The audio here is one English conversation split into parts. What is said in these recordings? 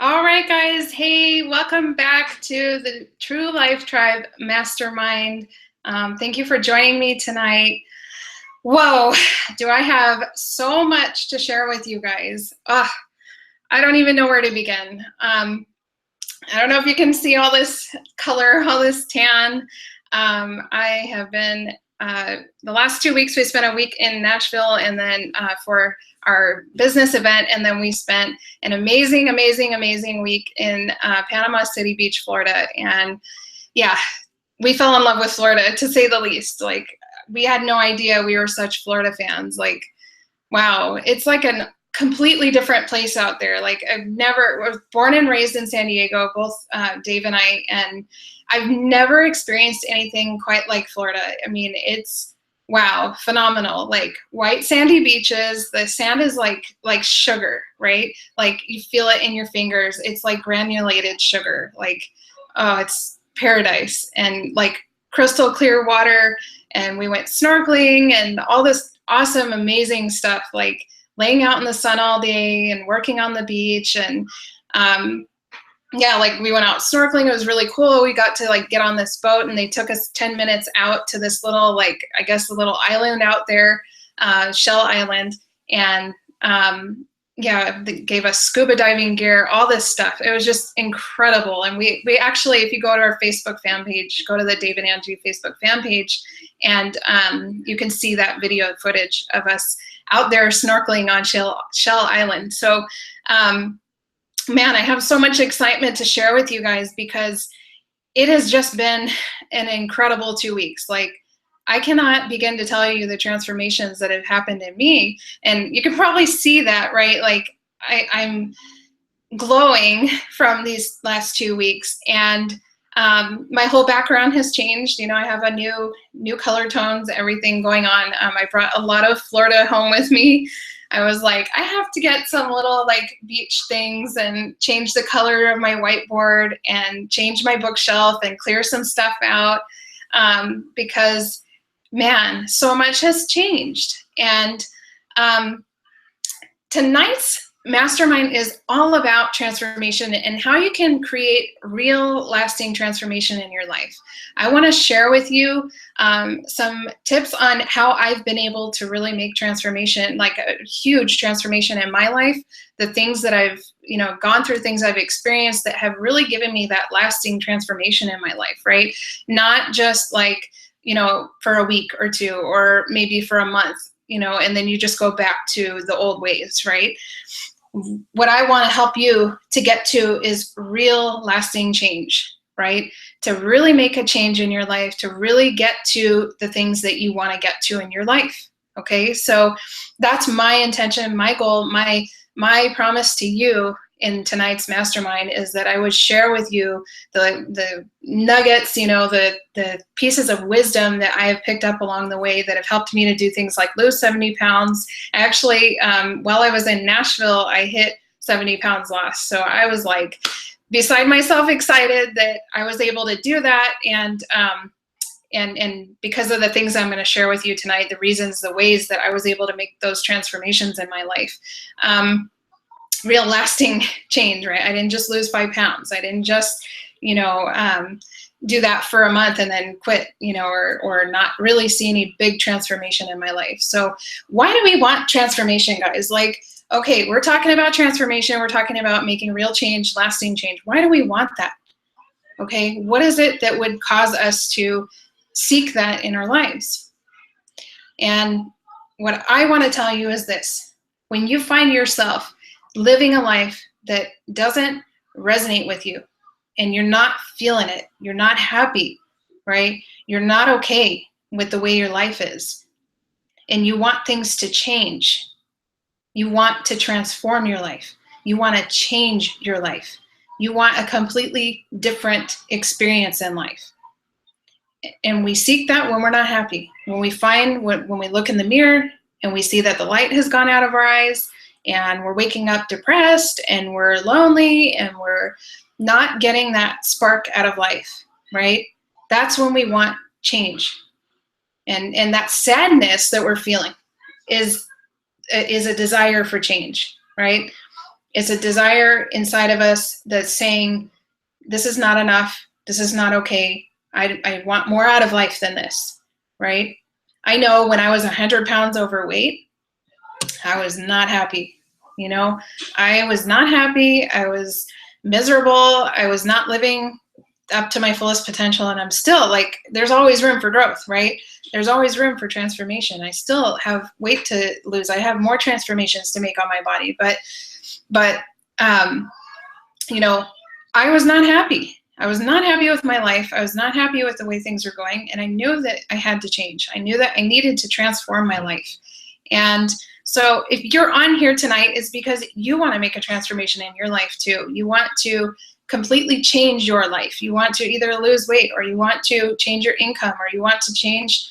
All right, guys. Hey, welcome back to the True Life Tribe Mastermind. Thank you for joining me tonight. Whoa, do I have so much to share with you guys. I don't even know where to begin. I don't know if you can see all this color, all this tan. I have been, the last 2 weeks, we spent a week in Nashville and then for our business event, and then we spent an amazing, amazing, amazing week in Panama City Beach, Florida. And yeah, we fell in love with Florida, to say the least. Like, we had no idea we were such Florida fans. Like, wow, it's like a completely different place out there. Like, was born and raised in San Diego, both Dave and I, and I've never experienced anything quite like Florida. I mean, it's wow, phenomenal. Like, white sandy beaches, the sand is like sugar, right? Like, you feel it in your fingers. It's like granulated sugar. Like, oh, it's paradise. And like crystal clear water, and we went snorkeling and all this awesome, amazing stuff, like laying out in the sun all day and working on the beach. And yeah, like we went out snorkeling. It was really cool. We got to like get on this boat, and they took us 10 minutes out to this little, like, I guess a little island out there, Shell Island. And yeah, they gave us scuba diving gear, all this stuff. It was just incredible. And we actually, if you go to our Facebook fan page, go to the Dave and Angie Facebook fan page, and you can see that video footage of us out there snorkeling on Shell Island. So, man, I have so much excitement to share with you guys, because it has just been an incredible 2 weeks. Like, I cannot begin to tell you the transformations that have happened in me. And you can probably see that, right? Like, I'm glowing from these last 2 weeks. And my whole background has changed. You know, I have a new color tones, everything going on. I brought a lot of Florida home with me. I was like, I have to get some little like beach things and change the color of my whiteboard and change my bookshelf and clear some stuff out, because, man, so much has changed. And tonight's mastermind is all about transformation and how you can create real lasting transformation in your life. I want to share with you some tips on how I've been able to really make transformation, like a huge transformation in my life, the things that I've, gone through, things I've experienced that have really given me that lasting transformation in my life, right? Not just like, for a week or two, or maybe for a month, and then you just go back to the old ways, right? What I want to help you to get to is real lasting change, right? To really make a change in your life, to really get to the things that you want to get to in your life. Okay, so that's my intention, my goal, my promise to you in tonight's mastermind is that I would share with you the nuggets, the pieces of wisdom that I have picked up along the way that have helped me to do things like lose 70 pounds. Actually, while I was in Nashville, I hit 70 pounds lost. So I was like beside myself excited that I was able to do that. And because of the things I'm going to share with you tonight, the reasons, the ways that I was able to make those transformations in my life. Real lasting change, right? I didn't just lose 5 pounds. I didn't just, do that for a month and then quit, or not really see any big transformation in my life. So why do we want transformation, guys? Like, okay, we're talking about transformation. We're talking about making real change, lasting change. Why do we want that? Okay, what is it that would cause us to seek that in our lives? And what I want to tell you is this: when you find yourself living a life that doesn't resonate with you, and you're not feeling it, you're not happy, right? You're not okay with the way your life is, and you want things to change. You want to transform your life. You want to change your life. You want a completely different experience in life. And we seek that when we're not happy. When we look in the mirror and we see that the light has gone out of our eyes, and we're waking up depressed, and we're lonely, and we're not getting that spark out of life, right? That's when we want change. And that sadness that we're feeling is a desire for change, right? It's a desire inside of us that's saying, this is not enough. This is not okay. I want more out of life than this, right? I know when I was 100 pounds overweight, I was not happy. You know, I was not happy. I was miserable. I was not living up to my fullest potential. And I'm still like, there's always room for growth, right? There's always room for transformation. I still have weight to lose. I have more transformations to make on my body, but you know, I was not happy. I was not happy with my life. I was not happy with the way things were going. And I knew that I had to change. I knew that I needed to transform my life. And so if you're on here tonight, it's because you want to make a transformation in your life too. You want to completely change your life. You want to either lose weight, or you want to change your income, or you want to change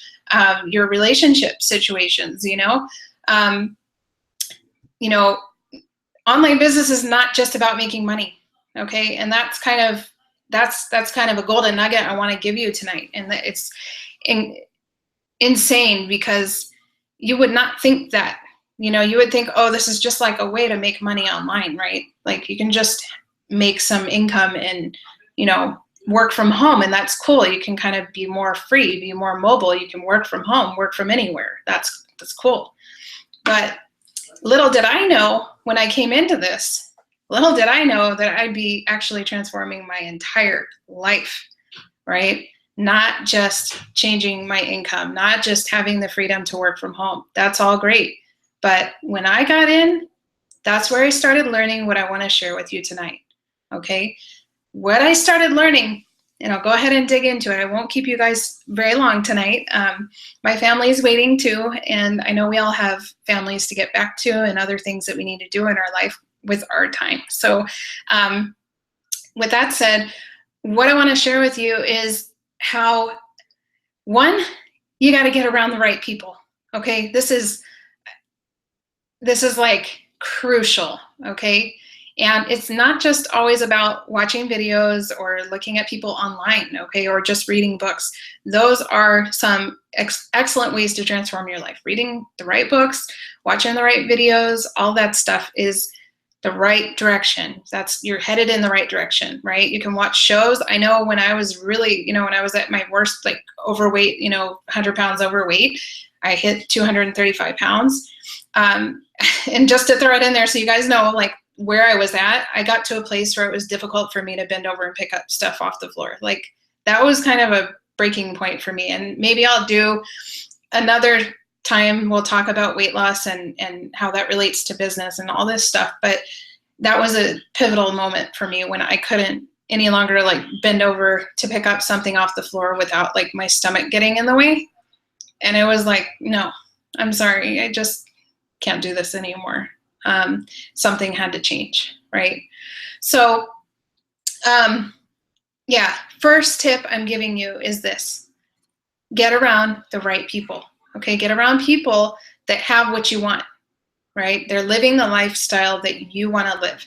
your relationship situations. Online business is not just about making money, okay? And that's kind of a golden nugget I want to give you tonight. And that it's insane, because you would not think that. You would think, oh, this is just like a way to make money online, right? Like you can just make some income and, work from home, and that's cool. You can kind of be more free, be more mobile. You can work from home, work from anywhere. That's cool. But little did I know when I came into this, little did I know that I'd be actually transforming my entire life, right? Not just changing my income, not just having the freedom to work from home. That's all great. But when I got in, that's where I started learning what I want to share with you tonight, okay? What I started learning, and I'll go ahead and dig into it. I won't keep you guys very long tonight. My family's waiting too, and I know we all have families to get back to and other things that we need to do in our life with our time. So with that said, what I want to share with you is how, one, you got to get around the right people, okay? This is like crucial, okay? And it's not just always about watching videos or looking at people online, okay, or just reading books. Those are some excellent ways to transform your life. Reading the right books, watching the right videos, all that stuff is the right direction. You're headed in the right direction, right? You can watch shows. I know when I was really, when I was at my worst, like overweight, 100 pounds overweight, I hit 235 pounds. And just to throw it in there so you guys know, like, where I was at, I got to a place where it was difficult for me to bend over and pick up stuff off the floor. Like, that was kind of a breaking point for me. And maybe I'll do another time, we'll talk about weight loss and how that relates to business and all this stuff. But that was a pivotal moment for me when I couldn't any longer like bend over to pick up something off the floor without like my stomach getting in the way. And it was like, no, I'm sorry, I just can't do this anymore. Something had to change, right? So, yeah, first tip I'm giving you is this: get around the right people, okay? Get around people that have what you want, right? They're living the lifestyle that you want to live.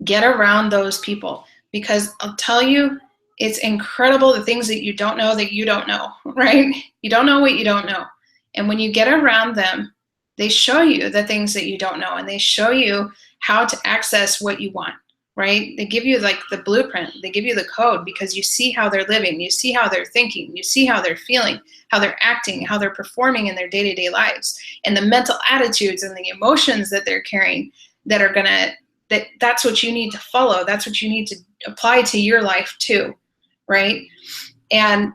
Get around those people, because I'll tell you, it's incredible the things that you don't know, right? You don't know what you don't know. And when you get around them, they show you the things that you don't know, and they show you how to access what you want, right? They give you like the blueprint, they give you the code, because you see how they're living, you see how they're thinking, you see how they're feeling, how they're acting, how they're performing in their day-to-day lives, and the mental attitudes and the emotions that they're carrying that are that's what you need to follow. That's what you need to apply to your life too, right? And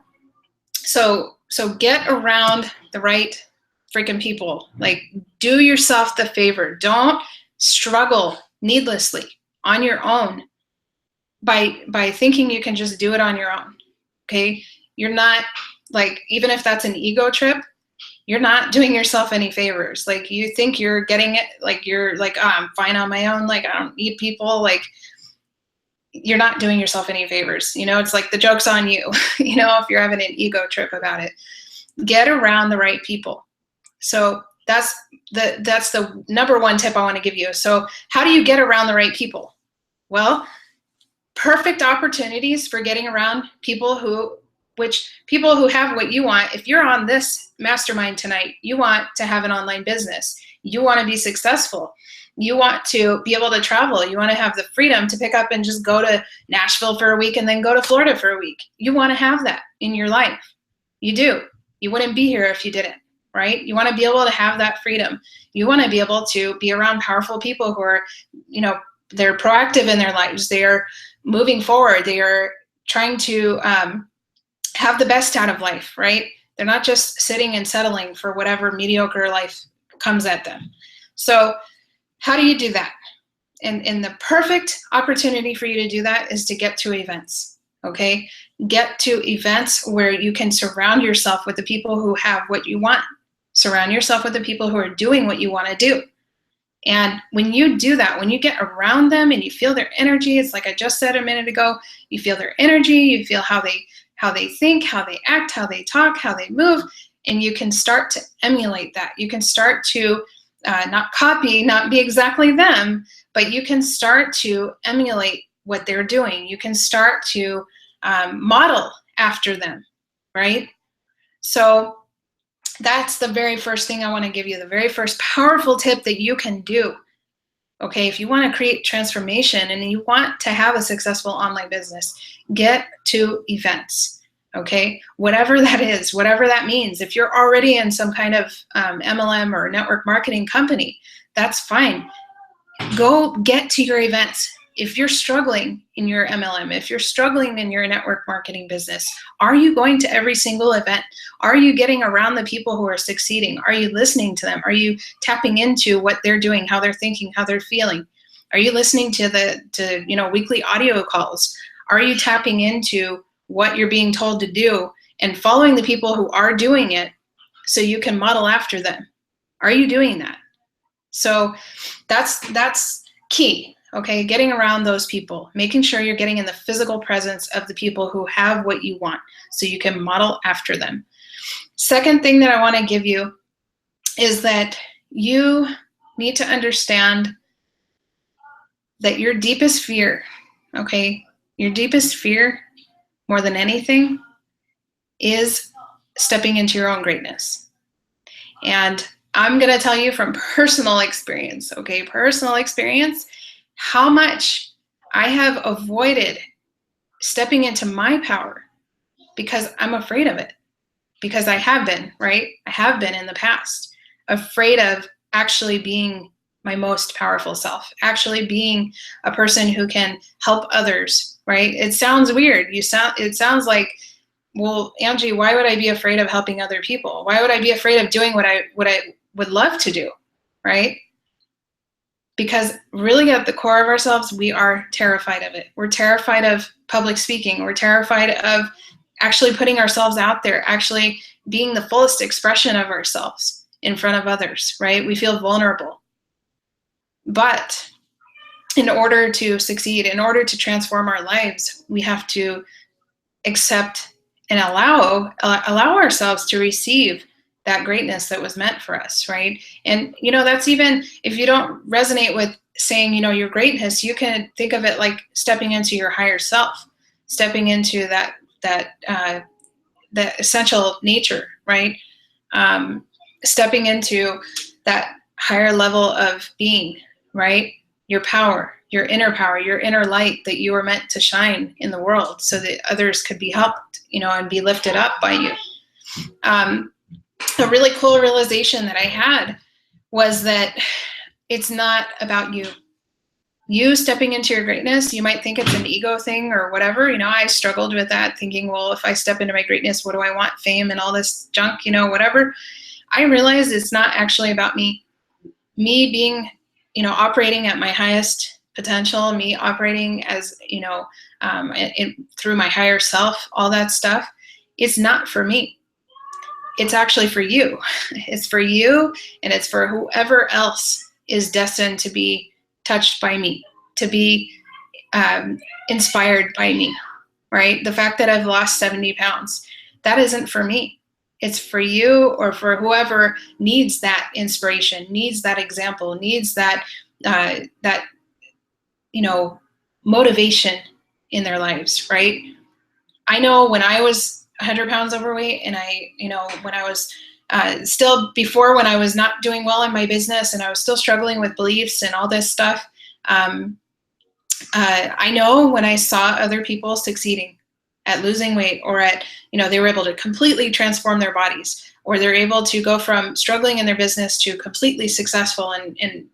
so get around the right freaking people. Like, do yourself the favor. Don't struggle needlessly on your own by thinking you can just do it on your own, okay? You're not, like, even if that's an ego trip, you're not doing yourself any favors. Like, you think you're getting it, like, you're like, oh, I'm fine on my own, like, I don't need people. Like, you're not doing yourself any favors. It's like the joke's on you, if you're having an ego trip about it. Get around the right people. So that's the number one tip I want to give you. So how do you get around the right people? Well, perfect opportunities for getting around people who have what you want. If you're on this mastermind tonight, you want to have an online business. You want to be successful. You want to be able to travel. You want to have the freedom to pick up and just go to Nashville for a week and then go to Florida for a week. You want to have that in your life. You do. You wouldn't be here if you didn't, right? You want to be able to have that freedom. You want to be able to be around powerful people who are, they're proactive in their lives. They are moving forward. They are trying to have the best out of life, right? They're not just sitting and settling for whatever mediocre life comes at them. So how do you do that? And the perfect opportunity for you to do that is to get to events, okay? Get to events where you can surround yourself with the people who have what you want. Surround yourself with the people who are doing what you want to do. And when you do that, when you get around them and you feel their energy, it's like I just said a minute ago, you feel their energy, you feel how they think, how they act, how they talk, how they move, and you can start to emulate that. You can start to not copy, not be exactly them, but you can start to emulate what they're doing. You can start to model after them, right? So that's the very first thing I want to give you, the very first powerful tip that you can do. Okay, if you want to create transformation and you want to have a successful online business, get to events. Okay, whatever that is, whatever that means. If you're already in some kind of MLM or network marketing company, that's fine. Go get to your events. If you're struggling in your MLM, if you're struggling in your network marketing business, are you going to every single event? Are you getting around the people who are succeeding? Are you listening to them? Are you tapping into what they're doing, how they're thinking, how they're feeling? Are you listening to the weekly audio calls? Are you tapping into what you're being told to do and following the people who are doing it so you can model after them? Are you doing that? So that's key, okay? Getting around those people, making sure you're getting in the physical presence of the people who have what you want so you can model after them. Second thing that I want to give you is that you need to understand that your deepest fear, okay, your deepest fear more than anything is stepping into your own greatness. And I'm going to tell you from personal experience, okay, personal experience, how much I have avoided stepping into my power because I'm afraid of it. Because I have been, right? I have been in the past, afraid of actually being my most powerful self, actually being a person who can help others, right? It sounds weird. It sounds like, well, Angie, why would I be afraid of helping other people? Why would I be afraid of doing what I would love to do, right? Because really at the core of ourselves, we are terrified of it. We're terrified of public speaking. We're terrified of actually putting ourselves out there, actually being the fullest expression of ourselves in front of others, right? We feel vulnerable. But in order to succeed, in order to transform our lives, we have to accept and allow ourselves to receive that greatness that was meant for us, right? And, that's even, if you don't resonate with saying, your greatness, you can think of it like stepping into your higher self, stepping into that essential nature, right? Stepping into that higher level of being, right? Your power, your inner light that you were meant to shine in the world so that others could be helped, and be lifted up by you. A really cool realization that I had was that it's not about you. You stepping into your greatness, you might think it's an ego thing or whatever. I struggled with that, thinking, well, if I step into my greatness, what do I want? Fame and all this junk, whatever. I realized it's not actually about me. Me being, operating at my highest potential, me operating as, through my higher self, all that stuff, it's not for me. It's actually for you. It's for you, and it's for whoever else is destined to be touched by me, to be inspired by me, right? The fact that I've lost 70 pounds, that isn't for me. It's for you or for whoever needs that inspiration, needs that example, needs that motivation in their lives, right? I know when I was 100 pounds overweight and when I was still before, when I was not doing well in my business and I was still struggling with beliefs and all this stuff, I know when I saw other people succeeding at losing weight, or at, they were able to completely transform their bodies, or they're able to go from struggling in their business to completely successful and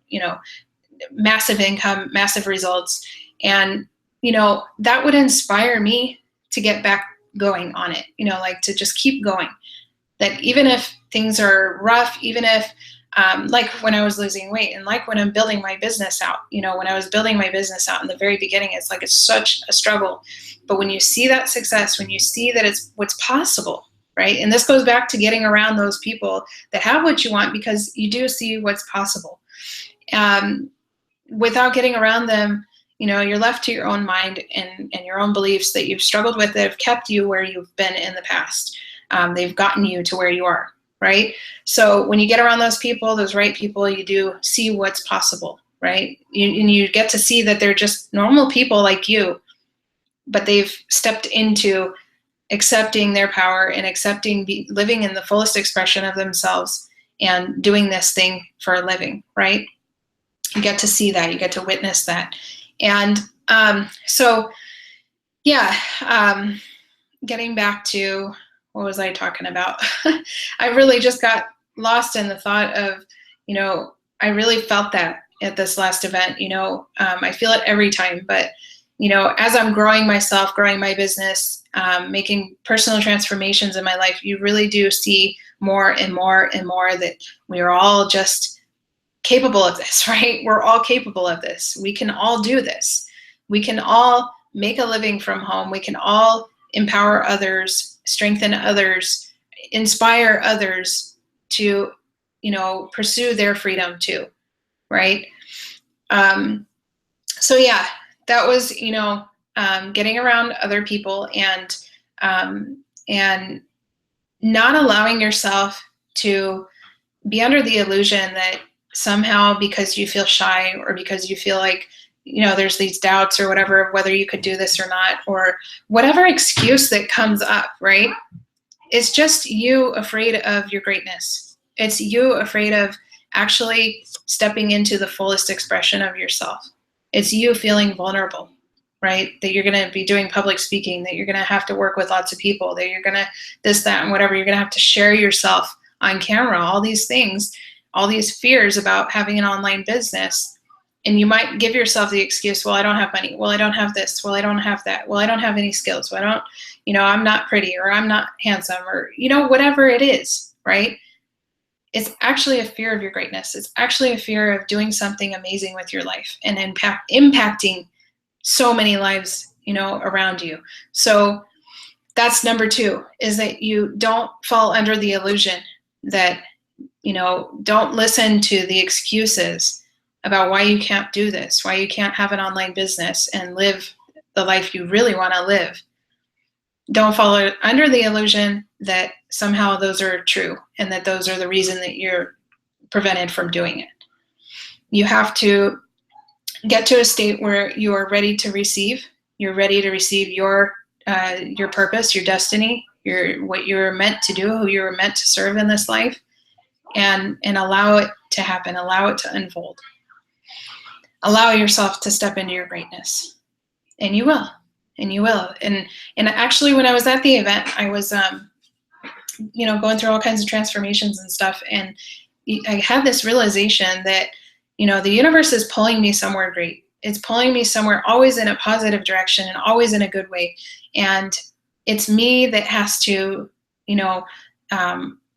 massive income, massive results. And, that would inspire me to get back going on it, like to just keep going. That even if things are rough, even if, like when I was losing weight, and like when I'm building my business out, when I was building my business out in the very beginning, it's like, it's such a struggle. But when you see that success, when you see that it's what's possible, right? And this goes back to getting around those people that have what you want, because you do see what's possible. Without getting around them, you're left to your own mind and your own beliefs that you've struggled with, that have kept you where you've been in the past. They've gotten you to where you are, right? So when you get around those people, those right people, you do see what's possible, right? And you get to see that they're just normal people like you, but they've stepped into accepting their power and accepting living in the fullest expression of themselves and doing this thing for a living, right? You get to see that, you get to witness that. And getting back to, what was I talking about? I really just got lost in the thought of, I really felt that at this last event. I feel it every time, but as I'm growing myself, growing my business, making personal transformations in my life, you really do see more and more and more that we are all just capable of this, right? We're all capable of this. We can all do this. We can all make a living from home. We can all empower others, strengthen others, inspire others to, pursue their freedom too, right? So yeah, that was, getting around other people and not allowing yourself to be under the illusion that somehow, because you feel shy, or because you feel like, there's these doubts or whatever, whether you could do this or not, or whatever excuse that comes up, right? It's just you afraid of your greatness. It's you afraid of actually stepping into the fullest expression of yourself. It's you feeling vulnerable, right? That you're going to be doing public speaking, that you're going to have to work with lots of people, that you're going to this, that, and whatever. You're going to have to share yourself on camera, all these things, all these fears about having an online business. And you might give yourself the excuse, well, I don't have money. Well, I don't have this. Well, I don't have that. Well, I don't have any skills. Well, I don't, I'm not pretty, or I'm not handsome, or, whatever it is, right? It's actually a fear of your greatness. It's actually a fear of doing something amazing with your life and impacting so many lives, around you. So that's number 2, is that you don't fall under the illusion that, don't listen to the excuses about why you can't do this, why you can't have an online business and live the life you really want to live. Don't fall under the illusion that somehow those are true and that those are the reason that you're prevented from doing it. You have to get to a state where you are ready to receive. You're ready to receive your purpose, your destiny, what you're meant to do, who you're meant to serve in this life, and allow it to happen, allow it to unfold. Allow yourself to step into your greatness, and you will, and you will. And actually, when I was at the event, I was, going through all kinds of transformations and stuff, and I had this realization that, the universe is pulling me somewhere great. It's pulling me somewhere always in a positive direction and always in a good way. And it's me that has to,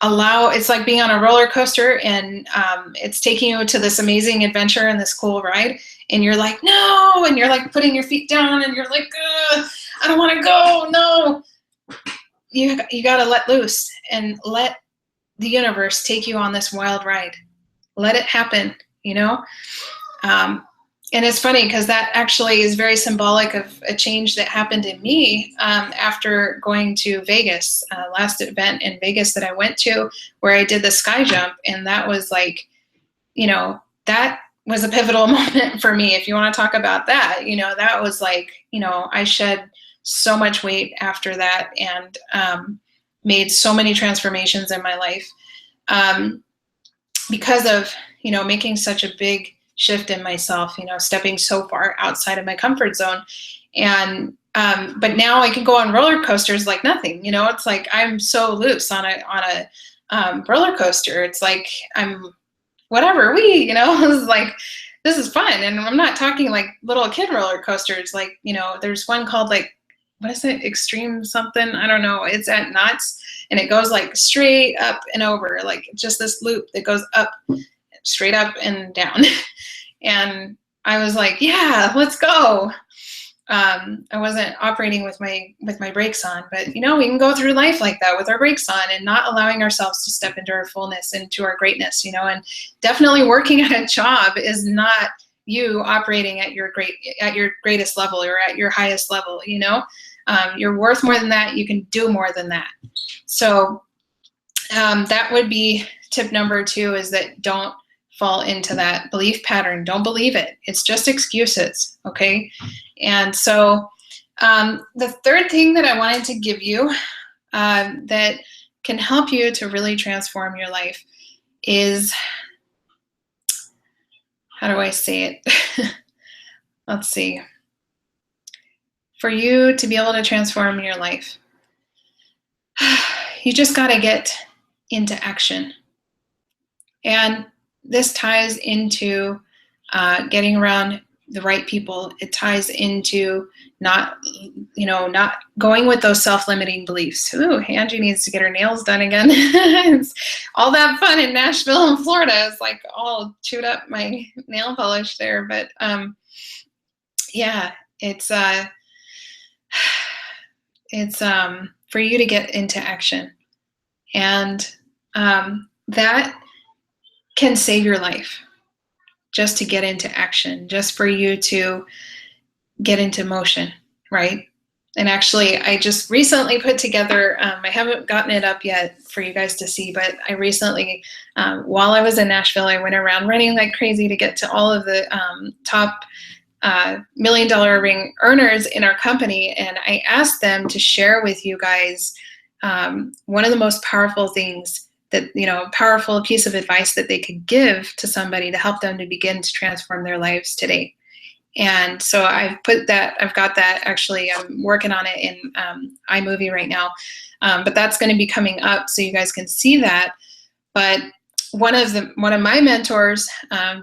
allow. It's like being on a roller coaster, and it's taking you to this amazing adventure and this cool ride, and you're like, no, and you're like putting your feet down, and you're like, I don't want to go, no. You got to let loose and let the universe take you on this wild ride. Let it happen, and it's funny because that actually is very symbolic of a change that happened in me after going to Vegas, last event in Vegas that I went to, where I did the sky jump. And that was like, that was a pivotal moment for me. If you want to talk about that, that was like, I shed so much weight after that, and made so many transformations in my life. because of, making such a big shift in myself, stepping so far outside of my comfort zone. And, but now I can go on roller coasters like nothing, it's like, I'm so loose on a roller coaster. It's like, I'm whatever it's like, this is fun. And I'm not talking like little kid roller coasters. Like, there's one called like, what is it? Extreme something. I don't know. It's at Knott's and it goes like straight up and over, like just this loop that goes up, straight up and down. And I was like, yeah, let's go. I wasn't operating with my brakes on, but we can go through life like that with our brakes on and not allowing ourselves to step into our fullness, into our greatness, and definitely working at a job is not you operating at your greatest level or at your highest level. You're worth more than that. You can do more than that. So that would be tip number 2, is that don't fall into that belief pattern. Don't believe it. It's just excuses. Okay. And so the third thing that I wanted to give you that can help you to really transform your life is, how do I say it? Let's see. For you to be able to transform your life, you just got to get into action. And this ties into getting around the right people. It ties into not going with those self-limiting beliefs. Ooh, Angie needs to get her nails done again. It's all that fun in Nashville and Florida. It's like all chewed up my nail polish there. But yeah, it's for you to get into action. And that can save your life, just to get into action, just for you to get into motion, right? And actually, I just recently put together, I haven't gotten it up yet for you guys to see, but I recently, while I was in Nashville, I went around running like crazy to get to all of the top $1 million ring earners in our company. And I asked them to share with you guys one of the most powerful things that, powerful piece of advice that they could give to somebody to help them to begin to transform their lives today. And so I've got that, actually, I'm working on it in iMovie right now, but that's going to be coming up so you guys can see that. But one of my mentors,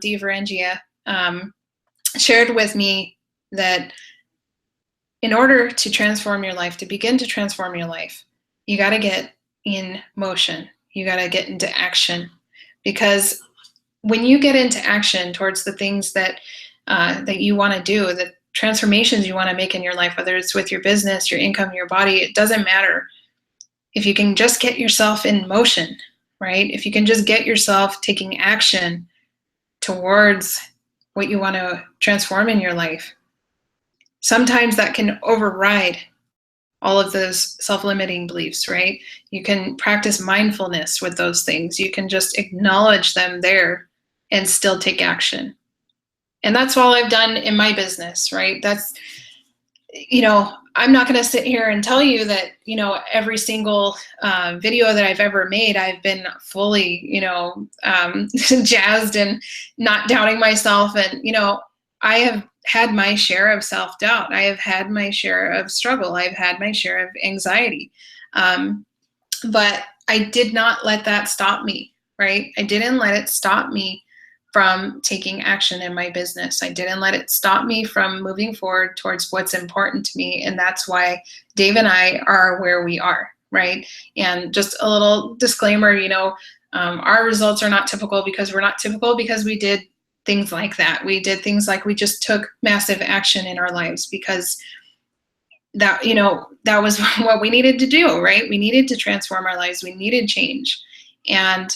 Dee Varengia, shared with me that in order to transform your life, to begin to transform your life, you got to get in motion. You got to get into action, because when you get into action towards the things that you want to do, the transformations you want to make in your life, whether it's with your business, your income, your body, it doesn't matter. If you can just get yourself in motion, right? If you can just get yourself taking action towards what you want to transform in your life, sometimes that can override all of those self-limiting beliefs, right? You can practice mindfulness with those things. You can just acknowledge them there and still take action. And that's all I've done in my business, right? That's, I'm not going to sit here and tell you that, every single video that I've ever made, I've been fully, jazzed and not doubting myself. And, I have had my share of self-doubt. I have had my share of struggle. I've had my share of anxiety. But I did not let that stop me, right? I didn't let it stop me from taking action in my business. I didn't let it stop me from moving forward towards what's important to me. And that's why Dave and I are where we are, right? And just a little disclaimer, our results are not typical because we're not typical because we did things like that. We did things like we just took massive action in our lives because that was what we needed to do, right? We needed to transform our lives. We needed change. And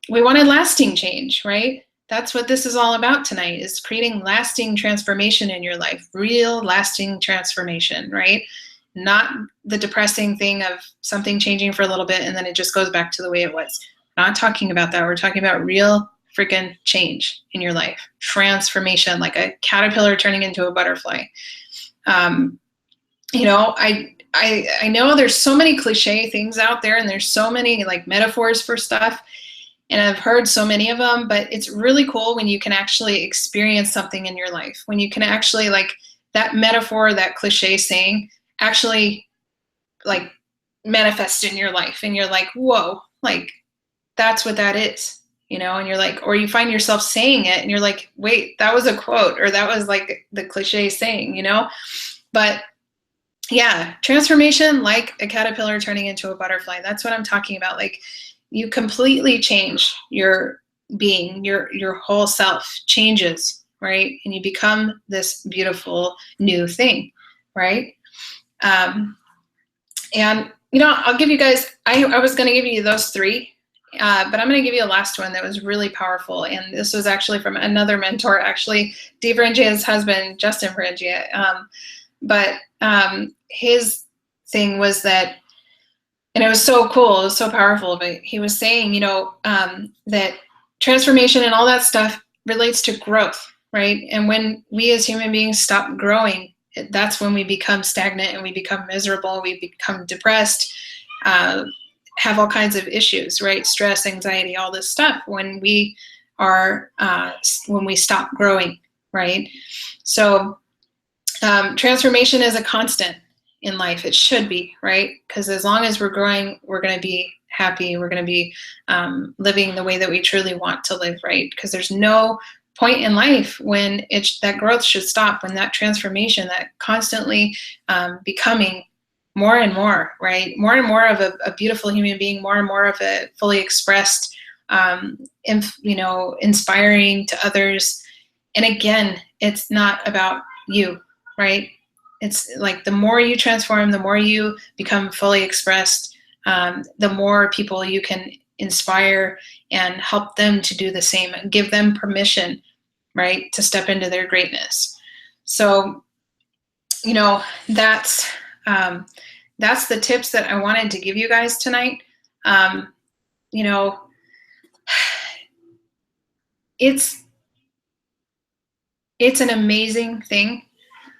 we wanted lasting change, right? That's what this is all about tonight, is creating lasting transformation in your life, real lasting transformation, right? Not the depressing thing of something changing for a little bit and then it just goes back to the way it was. We're not talking about that. We're talking about real freaking change in your life, transformation, like a caterpillar turning into a butterfly. I I know there's so many cliche things out there, and there's so many like metaphors for stuff, and I've heard so many of them, but it's really cool when you can actually experience something in your life, when you can actually, like, that metaphor, that cliche saying actually like manifest in your life, and you're like, whoa, like that's what that is, and you're like, or you find yourself saying it and you're like, wait, that was a quote, or that was like the cliche saying, but yeah, transformation, like a caterpillar turning into a butterfly. That's what I'm talking about. Like, you completely change your being, your whole self changes, right? And you become this beautiful new thing, right? And I'll give you guys, I was going to give you those three, but I'm going to give you a last one that was really powerful. And this was actually from another mentor, actually, Dee Frangia's husband, Justin Frangia. But his thing was that, and it was so cool, it was so powerful, but he was saying, that transformation and all that stuff relates to growth, right? And when we as human beings stop growing, that's when we become stagnant and we become miserable, we become depressed, have all kinds of issues, right? Stress, anxiety, all this stuff when we stop growing, right? So transformation is a constant in life. It should be, right? Because as long as we're growing, we're going to be happy. We're going to be living the way that we truly want to live, right? Because there's no point in life when that growth should stop, when that transformation, that constantly becoming more and more, right? More and more of a beautiful human being, more and more of a fully expressed, inspiring to others. And again, it's not about you, right? It's like the more you transform, the more you become fully expressed, the more people you can inspire and help them to do the same, give them permission, right, to step into their greatness. So, that's the tips that I wanted to give you guys tonight. It's an amazing thing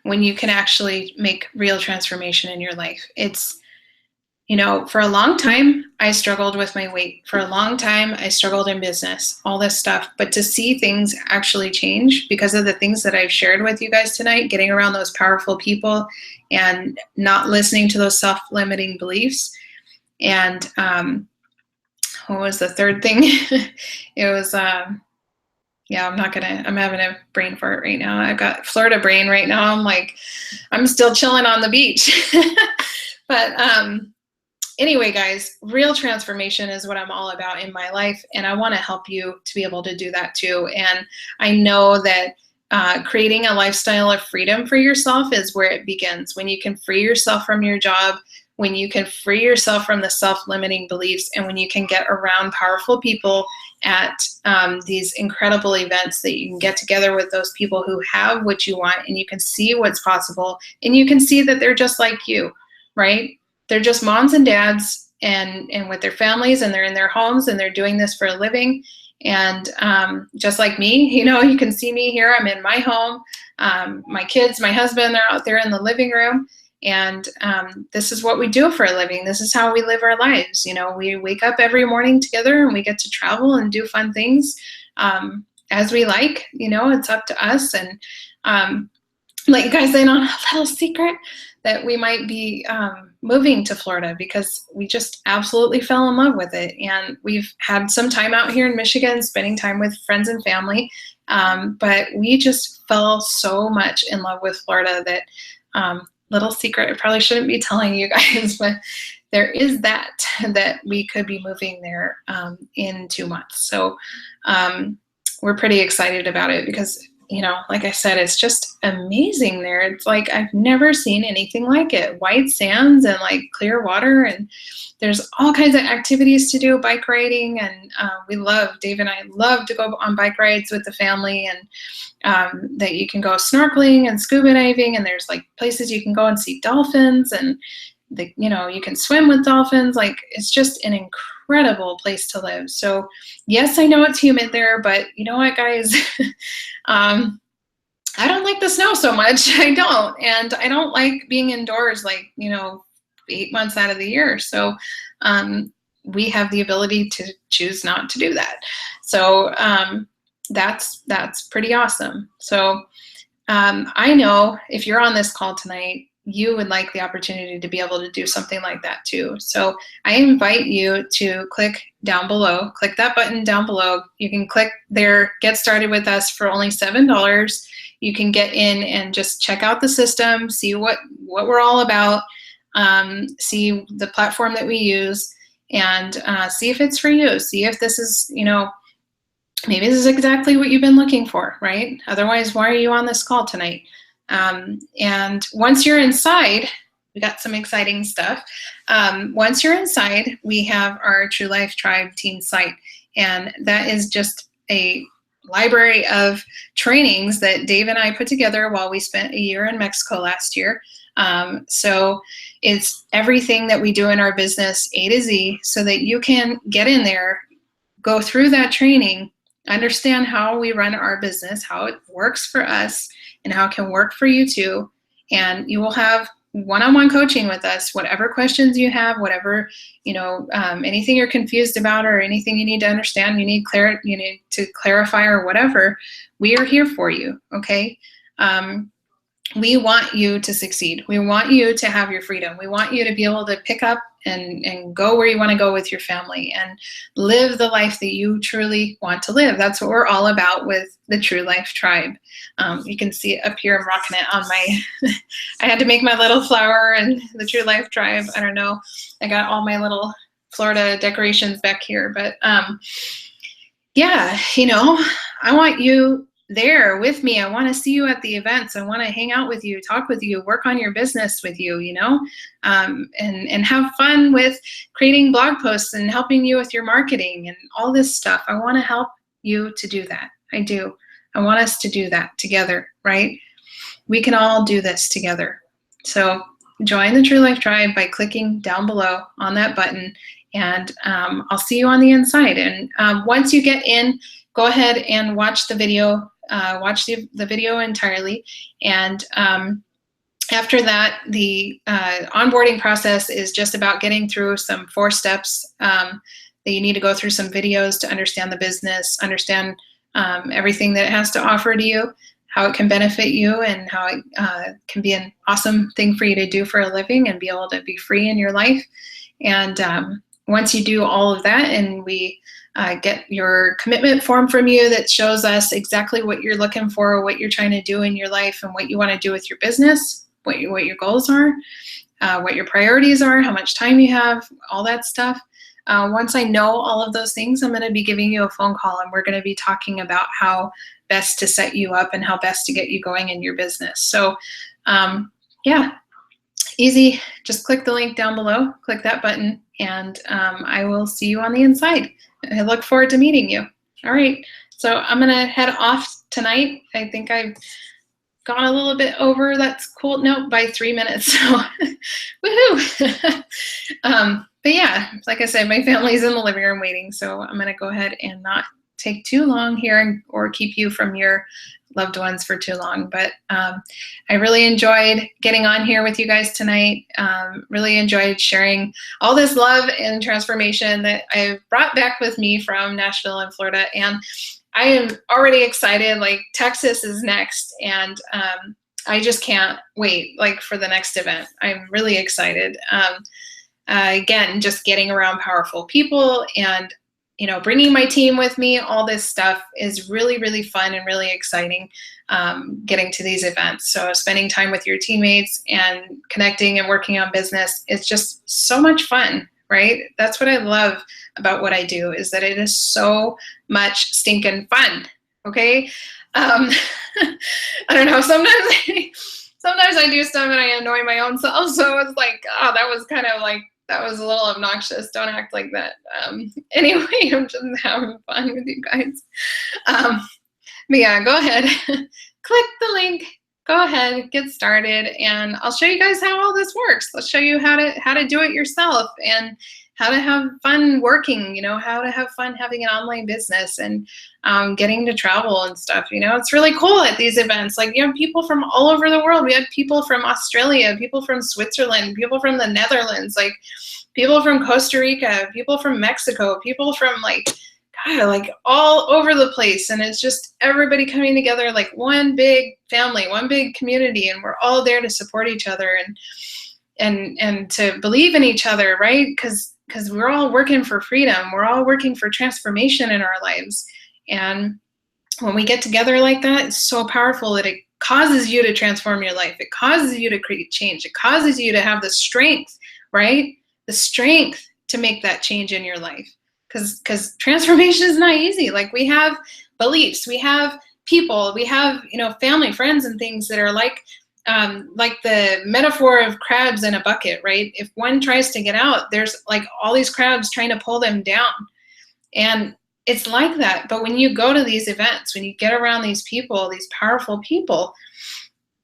when you can actually make real transformation in your life. It's, for a long time, I struggled with my weight. For a long time, I struggled in business, all this stuff. But to see things actually change because of the things that I've shared with you guys tonight, getting around those powerful people and not listening to those self-limiting beliefs. And what was the third thing? It was, I'm having a brain fart right now. I've got Florida brain right now. I'm like, I'm still chilling on the beach. But anyway, guys, real transformation is what I'm all about in my life. And I want to help you to be able to do that too. And I know that creating a lifestyle of freedom for yourself is where it begins. When you can free yourself from your job, when you can free yourself from the self-limiting beliefs, and when you can get around powerful people at these incredible events, that you can get together with those people who have what you want, and you can see what's possible, and you can see that they're just like you, right? They're just moms and dads and with their families, and they're in their homes, and they're doing this for a living. And just like me, you can see me here. I'm in my home. My kids, my husband, they're out there in the living room. And this is what we do for a living. This is how we live our lives. We wake up every morning together, and we get to travel and do fun things as we like. It's up to us. And let you guys in on a little secret that we might be moving to Florida because we just absolutely fell in love with it. And we've had some time out here in Michigan, spending time with friends and family. But we just fell so much in love with Florida that little secret, I probably shouldn't be telling you guys, but there is that we could be moving there in 2 months. So we're pretty excited about it because, like I said, it's just amazing there. It's like I've never seen anything like it. White sands and like clear water, and there's all kinds of activities to do, bike riding, and Dave and I love to go on bike rides with the family, and that you can go snorkeling and scuba diving, and there's like places you can go and see dolphins, and you can swim with dolphins. Like, it's just an incredible place to live. So yes, I know it's humid there, but you know what, guys? I don't like the snow so much. I don't. And I don't like being indoors, like, 8 months out of the year. So we have the ability to choose not to do that. So that's pretty awesome. So I know if you're on this call tonight, you would like the opportunity to be able to do something like that too. So I invite you to click down below, click that button down below. You can click there, get started with us for only $7. You can get in and just check out the system, see what we're all about, see the platform that we use, and see if it's for you. See if this is, maybe this is exactly what you've been looking for, right? Otherwise, why are you on this call tonight? And once you're inside, we got some exciting stuff. Once you're inside, we have our True Life Tribe team site. And that is just a library of trainings that Dave and I put together while we spent a year in Mexico last year. So it's everything that we do in our business, A to Z, so that you can get in there, go through that training, understand how we run our business, how it works for us, and how it can work for you too. And you will have one-on-one coaching with us, whatever questions you have, whatever, anything you're confused about or anything you need to understand, you need to clarify or whatever, we are here for you, okay? We want you to succeed. We want you to have your freedom. We want you to be able to pick up and go where you want to go with your family and live the life that you truly want to live. That's what we're all about with the True Life Tribe. You can see it up here. I'm rocking it on my, I had to make my little flower and the True Life Tribe. I don't know. I got all my little Florida decorations back here, but yeah, I want you there with me. I want to see you at the events. I want to hang out with you, talk with you, work on your business with you, and have fun with creating blog posts and helping you with your marketing and all this stuff. I want to help you to do that. I do. I want us to do that together, right? We can all do this together. So join the True Life Tribe by clicking down below on that button, and I'll see you on the inside. And once you get in, go ahead and watch the video. Watch the video entirely, and after that, the onboarding process is just about getting through some 4 steps that you need to go through, some videos to understand the business, understand everything that it has to offer to you, how it can benefit you, and how it can be an awesome thing for you to do for a living and be able to be free in your life. And once you do all of that, and we get your commitment form from you that shows us exactly what you're looking for, what you're trying to do in your life, and what you want to do with your business, what your goals are, what your priorities are, how much time you have, all that stuff. Once I know all of those things, I'm going to be giving you a phone call, and we're going to be talking about how best to set you up and how best to get you going in your business. So yeah, easy. Just click the link down below, click that button, and I will see you on the inside. I look forward to meeting you. All right, so I'm gonna head off tonight. I think I've gone a little bit over. That's cool. No, by 3 minutes. So, woohoo! But yeah, like I said, my family's in the living room waiting, so I'm gonna go ahead and not take too long here or keep you from your loved ones for too long. But I really enjoyed getting on here with you guys tonight. Really enjoyed sharing all this love and transformation that I've brought back with me from Nashville and Florida. And I am already excited. Like, Texas is next, and I just can't wait for the next event. I'm really excited. Again, just getting around powerful people and bringing my team with me, all this stuff is really, really fun and really exciting, getting to these events. So spending time with your teammates and connecting and working on business is just so much fun, right? That's what I love about what I do, is that it is so much stinking fun, okay? I don't know, sometimes I do stuff and I annoy my own self, so it's like, oh, that was kind of like, that was a little obnoxious. Don't act like that. Anyway, I'm just having fun with you guys. But yeah, go ahead, click the link go ahead, get started, and I'll show you guys how all this works. I'll show you how to do it yourself, and how to have fun working, how to have fun having an online business, and getting to travel and stuff. It's really cool at these events. Like, you have people from all over the world. We had people from Australia, people from Switzerland, people from the Netherlands, like people from Costa Rica, people from Mexico, people from like all over the place. And it's just everybody coming together like one big family, one big community, and we're all there to support each other and to believe in each other, right? Because we're all working for freedom. We're all working for transformation in our lives. And when we get together like that, it's so powerful that it causes you to transform your life. It causes you to create change. It causes you to have the strength, right? The strength to make that change in your life. Because transformation is not easy. Like, we have beliefs, we have people, we have, family, friends, and things that are like the metaphor of crabs in a bucket, right? If one tries to get out, there's like all these crabs trying to pull them down. And it's like that. But when you go to these events, when you get around these people, these powerful people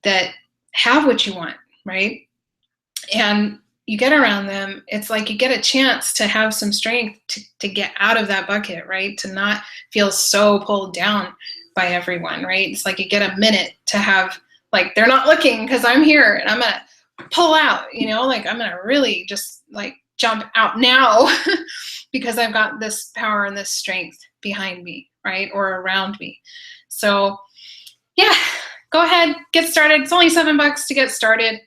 that have what you want, right? And you get around them, it's like you get a chance to have some strength to get out of that bucket, right? To not feel so pulled down by everyone, right? It's like you get a minute to have, like, they're not looking because I'm here and I'm gonna pull out, like I'm gonna really just like jump out now because I've got this power and this strength behind me, right? Or around me. So yeah, go ahead, get started. It's only $7 to get started.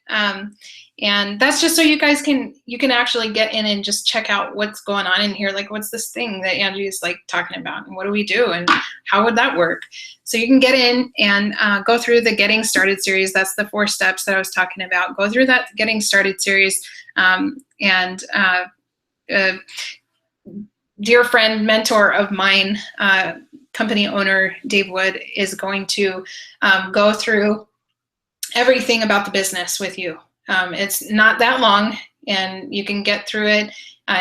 And that's just so you guys can actually get in and just check out what's going on in here. Like, what's this thing that Angie is like talking about, and what do we do, and how would that work? So you can get in and go through the Getting Started series. That's the 4 steps that I was talking about. Go through that Getting Started series. Dear friend, mentor of mine, company owner Dave Wood, is going to go through everything about the business with you. It's not that long, and you can get through it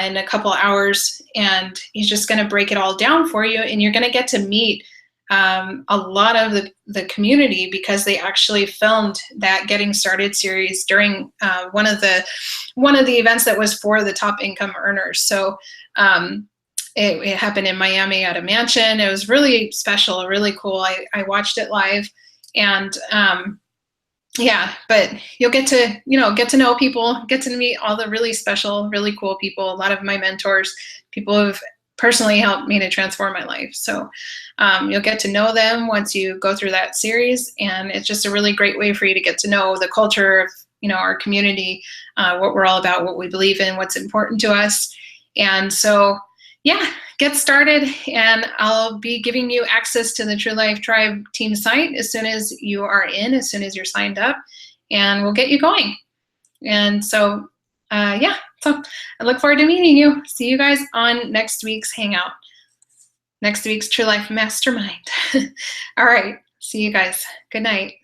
in a couple hours, and he's just going to break it all down for you, and you're going to get to meet a lot of the community, because they actually filmed that Getting Started series during one of the events that was for the top income earners. So it happened in Miami at a mansion. It was really special, really cool. I watched it live, and yeah, but you'll get to know people, get to meet all the really special, really cool people. A lot of my mentors, people who've personally helped me to transform my life. So you'll get to know them once you go through that series, and it's just a really great way for you to get to know the culture of our community, what we're all about, what we believe in, what's important to us. And so yeah, get started, and I'll be giving you access to the True Life Tribe team site as soon as you are in, as soon as you're signed up, and we'll get you going. And so, yeah, so I look forward to meeting you. See you guys on next week's Hangout, next week's True Life Mastermind. All right, see you guys. Good night.